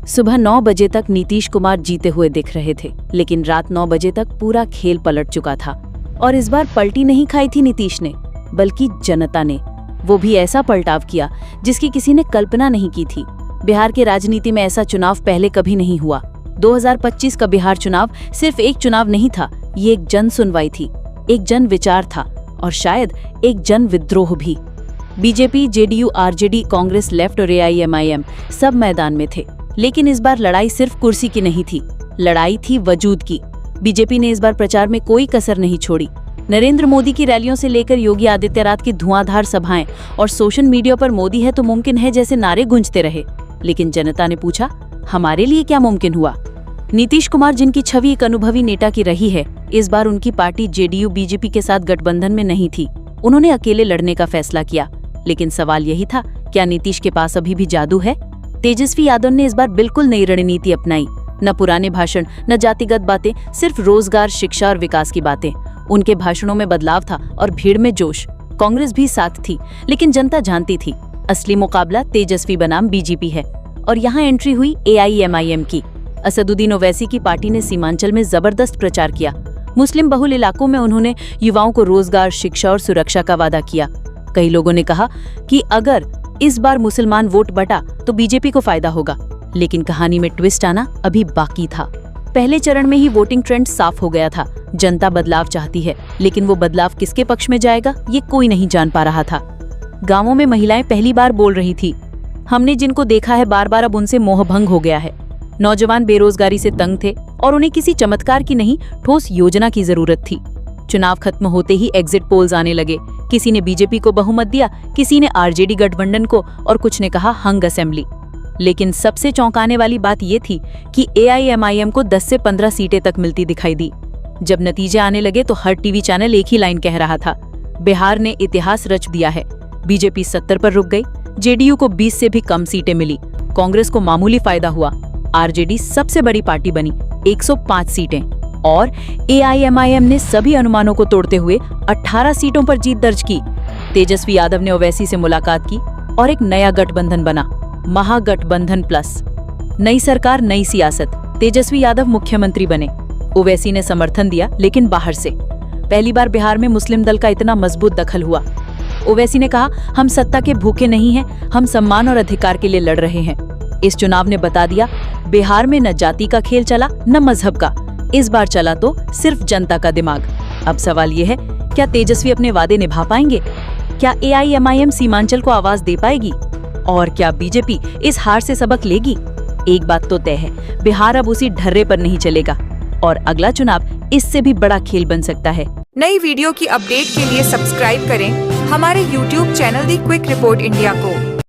सुबह 9 बजे तक नीतीश कुमार जीते हुए दिख रहे थे, लेकिन रात 9 बजे तक पूरा खेल पलट चुका था। और इस बार पलटी नहीं खाई थी नीतीश ने, बल्कि जनता ने। वो भी ऐसा पलटाव किया जिसकी किसी ने कल्पना नहीं की थी। बिहार के राजनीति में ऐसा चुनाव पहले कभी नहीं हुआ। 2025 का बिहार चुनाव सिर्फ एक चुनाव नहीं था, ये एक जन सुनवाई थी, एक जन विचार था और शायद एक जन विद्रोह भी। BJP, JDU, RJD, Congress, left और एआईएमआईएम सब मैदान में थे। लेकिन इस बार लड़ाई सिर्फ कुर्सी की नहीं थी, लड़ाई थी वजूद की। बीजेपी ने इस बार प्रचार में कोई कसर नहीं छोड़ी। नरेंद्र मोदी की रैलियों से लेकर योगी आदित्यनाथ की धुआंधार सभाएं और सोशल मीडिया पर मोदी है तो मुमकिन है जैसे नारे गूंजते रहे। लेकिन जनता ने पूछा, हमारे लिए क्या मुमकिन हुआ? नीतीश कुमार, जिनकी छवि एक अनुभवी नेता की रही है, इस बार उनकी पार्टी जेडीयू बीजेपी के साथ गठबंधन में नहीं थी। उन्होंने अकेले लड़ने का फैसला किया। लेकिन सवाल यही था, क्या नीतीश के पास अभी भी जादू है? तेजस्वी यादव ने इस बार बिल्कुल नई रणनीति अपनाई। न पुराने भाषण, न जातिगत बातें, सिर्फ रोजगार, शिक्षा और विकास की बातें। उनके भाषणों में बदलाव था और भीड़ में जोश। कांग्रेस भी साथ थी, लेकिन जनता जानती थी असली मुकाबला तेजस्वी बनाम बीजेपी है। और यहाँ एंट्री हुई एआईएमआईएम की। असदुद्दीन ओवैसी की पार्टी ने सीमांचल में जबरदस्त प्रचार किया। मुस्लिम बहुल इलाकों में उन्होंने युवाओं को रोजगार, शिक्षा और सुरक्षा का वादा किया। कई लोगों ने कहा कि अगर इस बार मुसलमान वोट बटा तो बीजेपी को फायदा होगा। लेकिन कहानी में ट्विस्ट आना अभी बाकी था। पहले चरण में ही वोटिंग ट्रेंड साफ हो गया था। जनता बदलाव चाहती है, लेकिन वो बदलाव किसके पक्ष में जाएगा ये कोई नहीं जान पा रहा था। गांवों में महिलाएं पहली बार बोल रही थी, हमने जिनको देखा है बार बार अब उनसे मोहभंग हो गया है। नौजवान बेरोजगारी से तंग थे और उन्हें किसी चमत्कार की नहीं, ठोस योजना की जरूरत थी। चुनाव खत्म होते ही एग्जिट पोल्स आने लगे। किसी ने बीजेपी को बहुमत दिया, किसी ने आरजेडी गठबंधन को और कुछ ने कहा हंग असेंबली। लेकिन सबसे चौंकाने वाली बात ये थी कि एआईएमआईएम को 10 से 15 सीटें तक मिलती दिखाई दी। जब नतीजे आने लगे तो हर टीवी चैनल एक ही लाइन कह रहा था, बिहार ने इतिहास रच दिया है। बीजेपी 70 पर रुक गई, जेडीयू को 20 से भी कम सीटें मिली, कांग्रेस को मामूली फायदा हुआ, आरजेडी सबसे बड़ी पार्टी बनी, 105 सीटें, और एआईएमआईएम ने सभी अनुमानों को तोड़ते हुए 18 सीटों पर जीत दर्ज की। तेजस्वी यादव ने ओवैसी से मुलाकात की और एक नया गठबंधन बना, महागठबंधन प्लस। नई सरकार, नई सियासत। तेजस्वी यादव मुख्यमंत्री बने। ओवैसी ने समर्थन दिया, लेकिन बाहर से। पहली बार बिहार में मुस्लिम दल का इतना मजबूत दखल हुआ। ओवैसी ने कहा, हम सत्ता के भूखे नहीं हैं, हम सम्मान और अधिकार के लिए लड़ रहे हैं। इस चुनाव ने बता दिया, बिहार में न जाति का खेल चला न मजहब का, इस बार चला तो सिर्फ जनता का दिमाग। अब सवाल यह है, क्या तेजस्वी अपने वादे निभा पाएंगे? क्या एआईएमआईएम सीमांचल को आवाज दे पाएगी? और क्या बीजेपी इस हार से सबक लेगी? एक बात तो तय है, बिहार अब उसी ढर्रे पर नहीं चलेगा और अगला चुनाव इससे भी बड़ा खेल बन सकता है। नई वीडियो की अपडेट के लिए सब्सक्राइब करें हमारे YouTube चैनल दी क्विक रिपोर्ट इंडिया को।